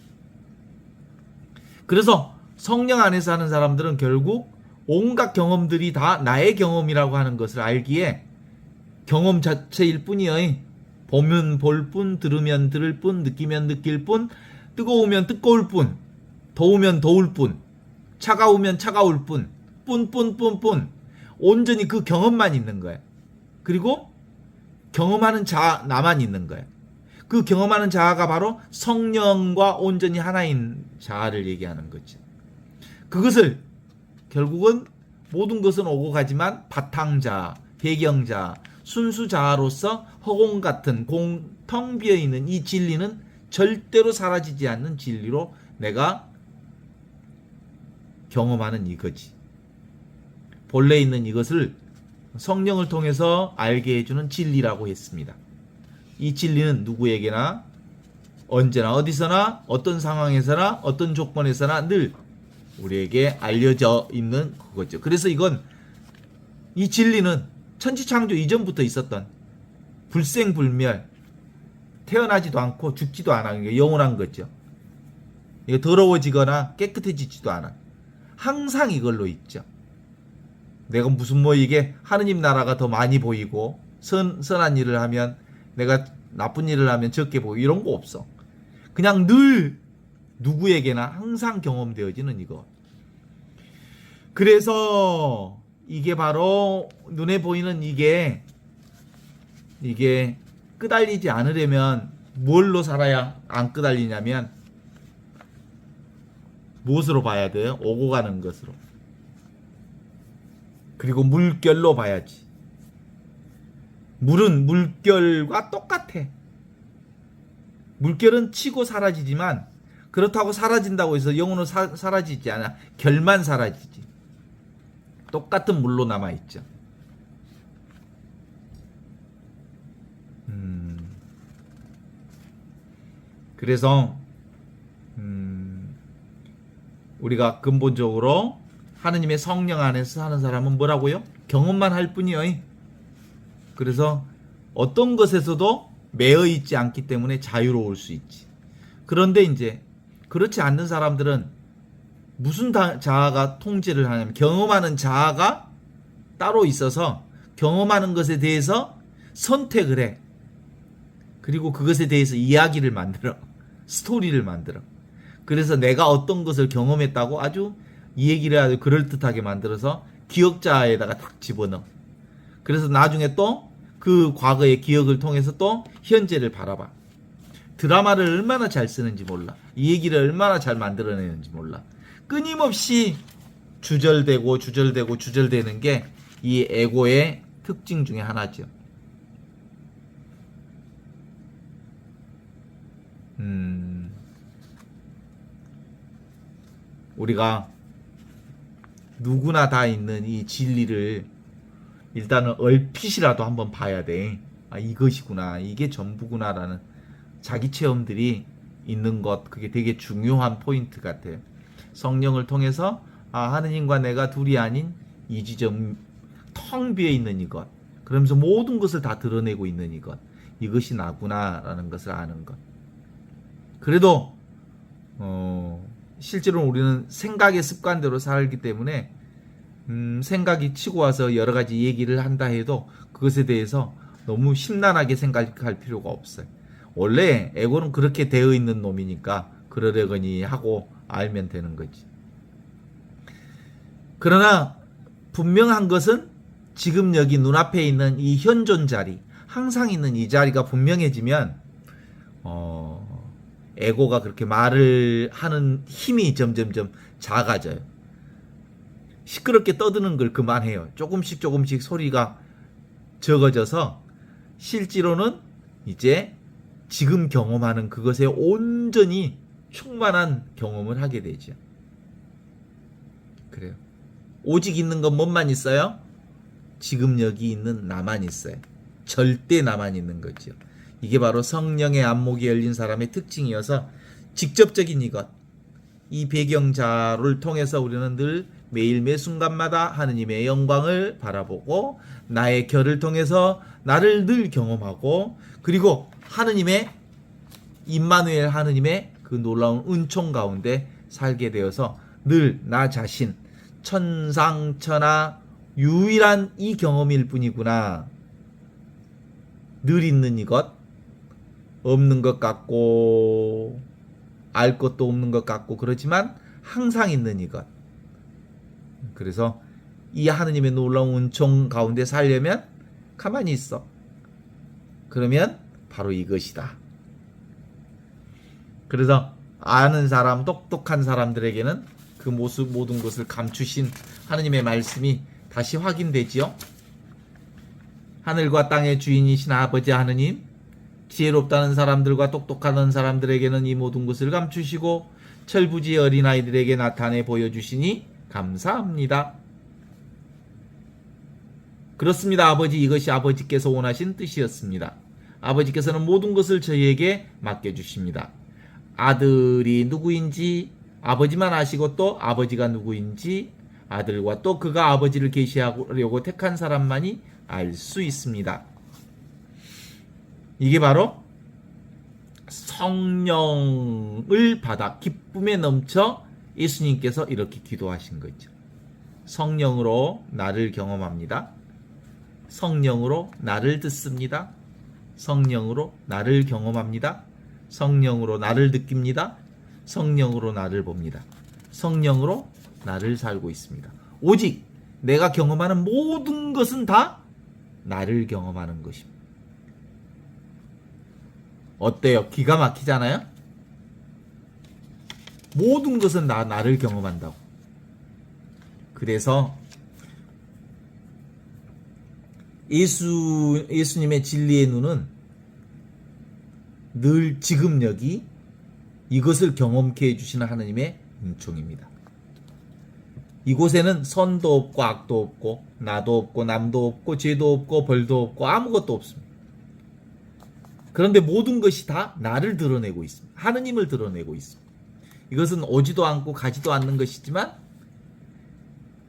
그래서 성령 안에 사는 사람들은 결국 온갖 경험들이 다 나의 경험이라고 하는 것을 알기에 경험 자체일 뿐이요. 보면 볼 뿐, 들으면 들을 뿐, 느끼면 느낄 뿐, 뜨거우면 뜨거울 뿐, 더우면 더울 뿐, 차가우면 차가울 뿐, 뿐. 온전히 그 경험만 있는 거예요. 그리고 경험하는 자, 나만 있는 거예요. 그 경험하는 자아가 바로 성령과 온전히 하나인 자아를 얘기하는 거죠. 그것을 결국은 모든 것은 오고 가지만 바탕자, 배경자, 순수자아로서 허공 같은 텅 비어있는 이 진리는 절대로 사라지지 않는 진리로 내가 경험하는 이거지. 본래 있는 이것을 성령을 통해서 알게 해주는 진리라고 했습니다. 이 진리는 누구에게나 언제나 어디서나 어떤 상황에서나 어떤 조건에서나 늘 우리에게 알려져 있는 그거죠. 그래서 이 진리는 천지창조 이전부터 있었던 불생불멸, 태어나지도 않고 죽지도 않아. 그러니까 영원한 거죠. 이거 더러워지거나 깨끗해지지도 않아. 항상 이걸로 있죠. 내가 무슨 이게 하느님 나라가 더 많이 보이고 선한 일을 하면 내가 나쁜 일을 하면 적게 보이고 이런 거 없어. 그냥 늘 누구에게나 항상 경험되어지는 이거. 그래서 이게 바로 눈에 보이는 이게 끄달리지 않으려면 뭘로 살아야 안 끄달리냐면 무엇으로 봐야 돼요? 오고 가는 것으로. 그리고 물결로 봐야지. 물은 물결과 똑같아. 물결은 치고 사라지지만 그렇다고 사라진다고 해서 영혼은 사라지지 않아. 결만 사라지지. 똑같은 물로 남아있죠. 그래서 우리가 근본적으로 하느님의 성령 안에서 사는 사람은 뭐라고요? 경험만 할 뿐이요. 그래서 어떤 것에서도 매여 있지 않기 때문에 자유로울 수 있지. 그런데 이제 그렇지 않는 사람들은 무슨 자아가 통제를 하냐면 경험하는 자아가 따로 있어서 경험하는 것에 대해서 선택을 해. 그리고 그것에 대해서 이야기를 만들어. 스토리를 만들어. 그래서 내가 어떤 것을 경험했다고 아주 이 얘기를 아주 그럴듯하게 만들어서 기억자에다가 딱 집어넣어. 그래서 나중에 또 그 과거의 기억을 통해서 또 현재를 바라봐. 드라마를 얼마나 잘 쓰는지 몰라. 이 얘기를 얼마나 잘 만들어내는지 몰라. 끊임없이 주절되고 주절되고 주절되는 게 이 에고의 특징 중에 하나죠. 우리가 누구나 다 있는 이 진리를 일단은 얼핏이라도 한번 봐야 돼. 아, 이것이구나. 이게 전부구나라는 자기 체험들이 있는 것. 그게 되게 중요한 포인트 같아요. 성령을 통해서 하느님과 내가 둘이 아닌 이 지점 텅 비어 있는 이것. 그러면서 모든 것을 다 드러내고 있는 이것. 이것이 나구나라는 것을 아는 것. 그래도 실제로 우리는 생각의 습관대로 살기 때문에 생각이 치고 와서 여러 가지 얘기를 한다 해도 그것에 대해서 너무 심란하게 생각할 필요가 없어요. 원래 에고는 그렇게 되어 있는 놈이니까 그러려거니 하고 알면 되는 거지. 그러나 분명한 것은 지금 여기 눈앞에 있는 이 현존 자리, 항상 있는 이 자리가 분명해지면 에고가 그렇게 말을 하는 힘이 점점점 작아져요. 시끄럽게 떠드는 걸 그만해요. 조금씩 소리가 적어져서 실제로는 이제 지금 경험하는 그것에 온전히 충만한 경험을 하게 되죠. 그래요. 오직 있는 건 뭐만 있어요? 지금 여기 있는 나만 있어요. 절대 나만 있는 거죠. 이게 바로 성령의 안목이 열린 사람의 특징이어서 직접적인 이것, 이 배경자를 통해서 우리는 늘 매일 매 순간마다 하느님의 영광을 바라보고 나의 결을 통해서 나를 늘 경험하고 그리고 하느님의 임마누엘 하느님의 그 놀라운 은총 가운데 살게 되어서 늘 나 자신 천상천하 유일한 이 경험일 뿐이구나. 늘 있는 이것, 없는 것 같고 알 것도 없는 것 같고 그렇지만 항상 있는 이것. 그래서 이 하느님의 놀라운 은총 가운데 살려면 가만히 있어. 그러면 바로 이것이다. 그래서 아는 사람, 똑똑한 사람들에게는 그 모든 것을 감추신 하느님의 말씀이 다시 확인되지요. 하늘과 땅의 주인이신 아버지 하느님, 지혜롭다는 사람들과 똑똑하다는 사람들에게는 이 모든 것을 감추시고 철부지 어린아이들에게 나타내 보여주시니 감사합니다. 그렇습니다. 아버지, 이것이 아버지께서 원하신 뜻이었습니다. 아버지께서는 모든 것을 저희에게 맡겨주십니다. 아들이 누구인지 아버지만 아시고 또 아버지가 누구인지 아들과 또 그가 아버지를 계시하려고 택한 사람만이 알 수 있습니다. 이게 바로 성령을 받아 기쁨에 넘쳐 예수님께서 이렇게 기도하신 거죠. 성령으로 나를 경험합니다. 성령으로 나를 듣습니다. 성령으로 나를 경험합니다. 성령으로 나를 느낍니다. 성령으로 나를 봅니다. 성령으로 나를 살고 있습니다. 오직 내가 경험하는 모든 것은 다 나를 경험하는 것입니다. 어때요? 기가 막히잖아요? 모든 것은 나를 경험한다고. 그래서 예수님의 진리의 눈은 늘 지금 여기 이것을 경험케 해주시는 하나님의 은총입니다. 이곳에는 선도 없고 악도 없고 나도 없고 남도 없고 죄도 없고 벌도 없고 아무것도 없습니다. 그런데 모든 것이 다 나를 드러내고 있습니다. 하느님을 드러내고 있습니다. 이것은 오지도 않고 가지도 않는 것이지만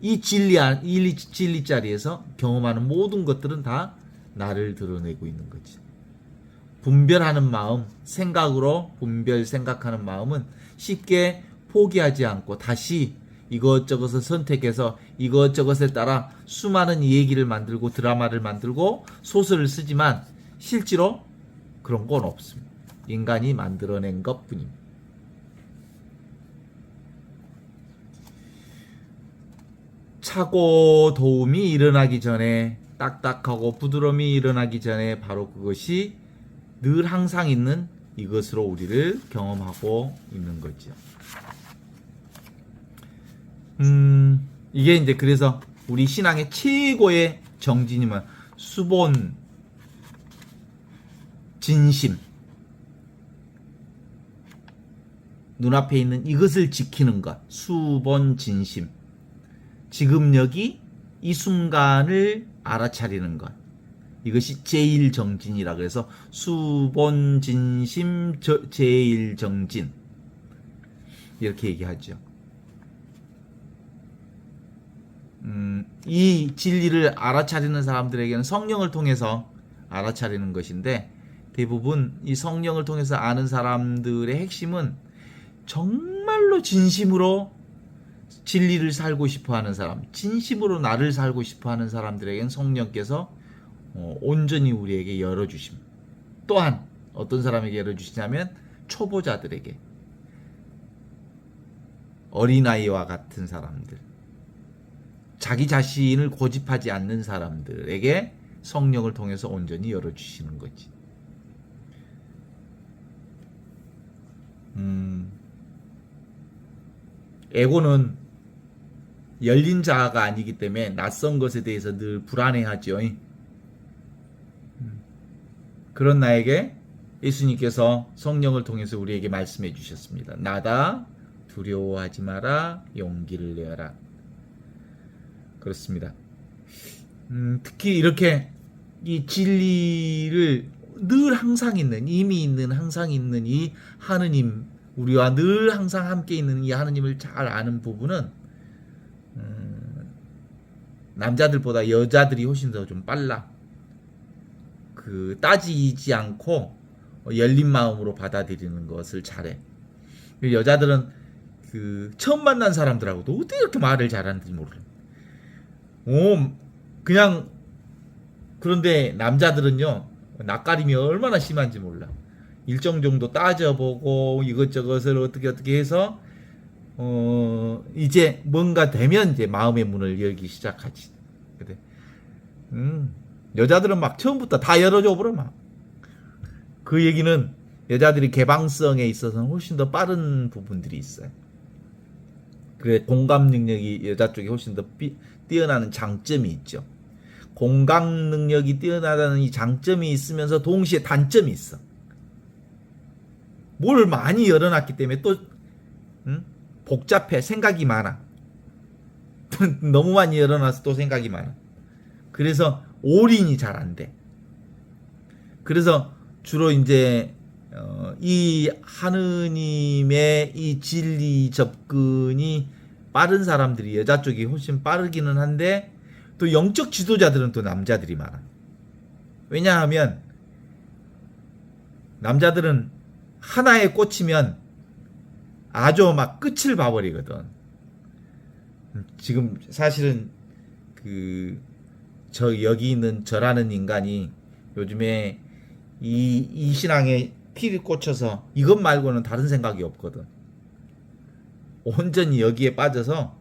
이 진리 자리에서 경험하는 모든 것들은 다 나를 드러내고 있는 거죠. 분별하는 마음, 생각으로 생각하는 마음은 쉽게 포기하지 않고 다시 이것저것을 선택해서 이것저것에 따라 수많은 얘기를 만들고 드라마를 만들고 소설을 쓰지만 실제로 그런 건 없습니다. 인간이 만들어낸 것뿐입니다. 차고 도움이 일어나기 전에, 딱딱하고 부드러움이 일어나기 전에 바로 그것이 늘 항상 있는 이것으로 우리를 경험하고 있는 거죠. 이게 이제 그래서 우리 신앙의 최고의 정진이면 수본, 진심, 눈앞에 있는 이것을 지키는 것, 수본, 진심, 지금 여기 이 순간을 알아차리는 것, 이것이 제일정진이라 그래서 수본, 진심, 제일정진 이렇게 얘기하죠. 이 진리를 알아차리는 사람들에게는 성령을 통해서 알아차리는 것인데, 대부분 이 성령을 통해서 아는 사람들의 핵심은 정말로 진심으로 진리를 살고 싶어하는 사람, 진심으로 나를 살고 싶어하는 사람들에게는 성령께서 온전히 우리에게 열어주십니다. 또한 어떤 사람에게 열어주시냐면 초보자들에게, 어린아이와 같은 사람들, 자기 자신을 고집하지 않는 사람들에게 성령을 통해서 온전히 열어주시는 거지. 에고는 열린 자가 아니기 때문에 낯선 것에 대해서 늘 불안해하죠. 그런 나에게 예수님께서 성령을 통해서 우리에게 말씀해 주셨습니다. 나다, 두려워하지 마라, 용기를 내어라. 그렇습니다. 특히 이렇게 이 진리를 늘 항상 있는, 이미 있는, 항상 있는 이 하느님, 우리와 늘 항상 함께 있는 이 하느님을 잘 아는 부분은 남자들보다 여자들이 훨씬 더 좀 빨라. 따지지 않고 열린 마음으로 받아들이는 것을 잘해. 여자들은 처음 만난 사람들하고도 어떻게 이렇게 말을 잘하는지 몰라. 그냥, 그런데 남자들은요, 낯가림이 얼마나 심한지 몰라. 일정 정도 따져보고 이것저것을 어떻게 해서 이제 뭔가 되면 이제 마음의 문을 열기 시작하지. 그래. 여자들은 막 처음부터 다 열어줘 버려 막. 그 얘기는 여자들이 개방성에 있어서는 훨씬 더 빠른 부분들이 있어요. 그래, 공감 능력이 여자 쪽에 훨씬 더 뛰어나는 장점이 있죠. 공감 능력이 뛰어나다는 이 장점이 있으면서 동시에 단점이 있어. 뭘 많이 열어놨기 때문에 또 복잡해. 생각이 많아. 너무 많이 열어놔서 또 생각이 많아. 그래서 올인이 잘 안 돼. 그래서 주로 이제 이 하느님의 이 진리 접근이 빠른 사람들이 여자 쪽이 훨씬 빠르기는 한데, 또 영적 지도자들은 또 남자들이 많아. 왜냐하면 남자들은 하나에 꽂히면 아주 막 끝을 봐버리거든. 지금 사실은 여기 있는 저라는 인간이 요즘에 이 신앙에 필이 꽂혀서 이것 말고는 다른 생각이 없거든. 온전히 여기에 빠져서,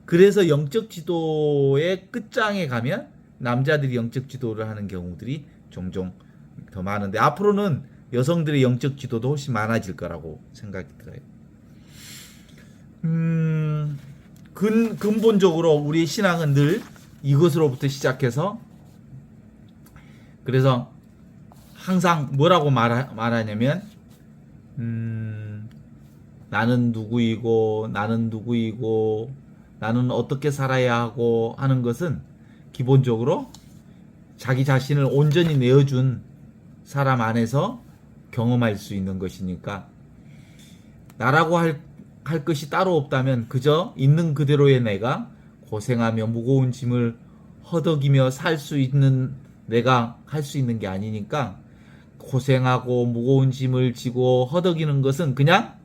그래서 영적 지도의 끝장에 가면 남자들이 영적 지도를 하는 경우들이 종종 더 많은데, 앞으로는 여성들의 영적 지도도 훨씬 많아질 거라고 생각이 들어요. 근본적으로 우리의 신앙은 늘 이것으로부터 시작해서, 그래서 항상 뭐라고 말하냐면 나는 누구이고 나는 어떻게 살아야 하고 하는 것은 기본적으로 자기 자신을 온전히 내어준 사람 안에서 경험할 수 있는 것이니까, 나라고 할 것이 따로 없다면 그저 있는 그대로의 내가 고생하며 무거운 짐을 허덕이며 살 수 있는 내가 할 수 있는 게 아니니까, 고생하고 무거운 짐을 지고 허덕이는 것은 그냥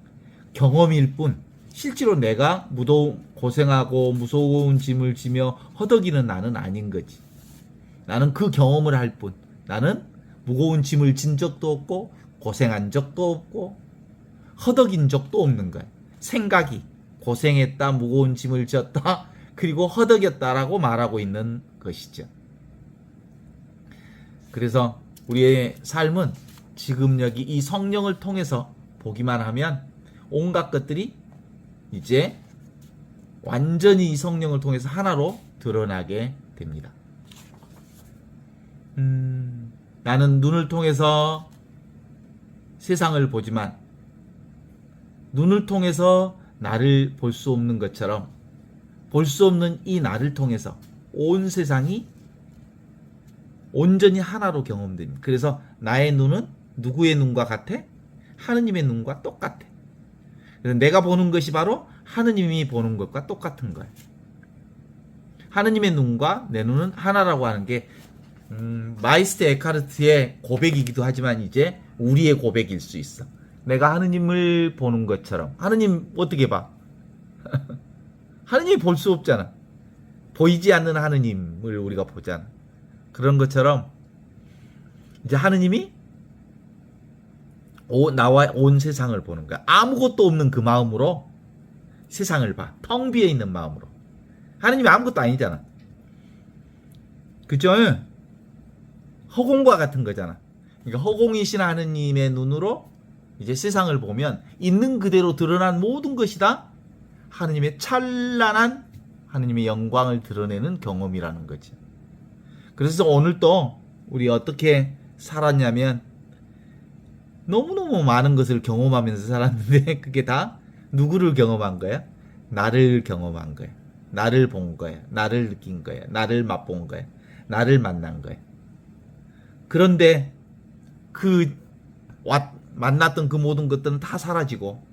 경험일 뿐, 실제로 내가 고생하고 무서운 짐을 지며 허덕이는 나는 아닌 거지. 나는 그 경험을 할 뿐. 나는 무거운 짐을 진 적도 없고 고생한 적도 없고 허덕인 적도 없는 거예요. 생각이 고생했다, 무거운 짐을 졌다, 그리고 허덕였다라고 말하고 있는 것이죠. 그래서 우리의 삶은 지금 여기 이 성령을 통해서 보기만 하면 온갖 것들이 이제 완전히 이 성령을 통해서 하나로 드러나게 됩니다. 나는 눈을 통해서 세상을 보지만 눈을 통해서 나를 볼 수 없는 것처럼 볼 수 없는 이 나를 통해서 온 세상이 온전히 하나로 경험됩니다. 그래서 나의 눈은 누구의 눈과 같아? 하느님의 눈과 똑같아. 그래서 내가 보는 것이 바로 하느님이 보는 것과 똑같은 거예요. 하느님의 눈과 내 눈은 하나라고 하는 게 마이스터 에카르트의 고백이기도 하지만 이제 우리의 고백일 수 있어. 내가 하느님을 보는 것처럼. 하느님 어떻게 봐? 하느님이 볼 수 없잖아. 보이지 않는 하느님을 우리가 보잖아. 그런 것처럼 이제 하느님이 나와 온 세상을 보는 거야. 아무것도 없는 그 마음으로 세상을 봐. 텅 비어 있는 마음으로. 하느님이 아무것도 아니잖아. 그죠? 허공과 같은 거잖아. 그러니까 허공이신 하느님의 눈으로 이제 세상을 보면 있는 그대로 드러난 모든 것이 다 하느님의 찬란한 하느님의 영광을 드러내는 경험이라는 거지. 그래서 오늘 또 우리 어떻게 살았냐면 너무너무 많은 것을 경험하면서 살았는데 그게 다 누구를 경험한 거야? 나를 경험한 거야. 나를 본 거야. 나를 느낀 거야. 나를 맛본 거야. 나를 만난 거야. 그런데 만났던 그 모든 것들은 다 사라지고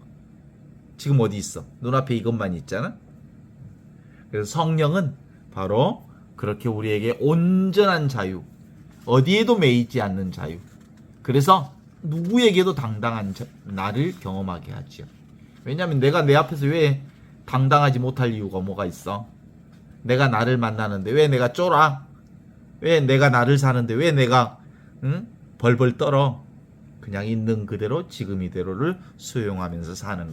지금 어디 있어? 눈앞에 이것만 있잖아. 그래서 성령은 바로 그렇게 우리에게 온전한 자유, 어디에도 매이지 않는 자유. 그래서 누구에게도 당당한 나를 경험하게 하지요. 왜냐하면 내가 내 앞에서 왜 당당하지 못할 이유가 뭐가 있어? 내가 나를 만나는데 왜 내가 쫄아? 왜 내가 나를 사는데 왜 내가 벌벌 떨어? 그냥 있는 그대로 지금 이대로를 수용하면서 사는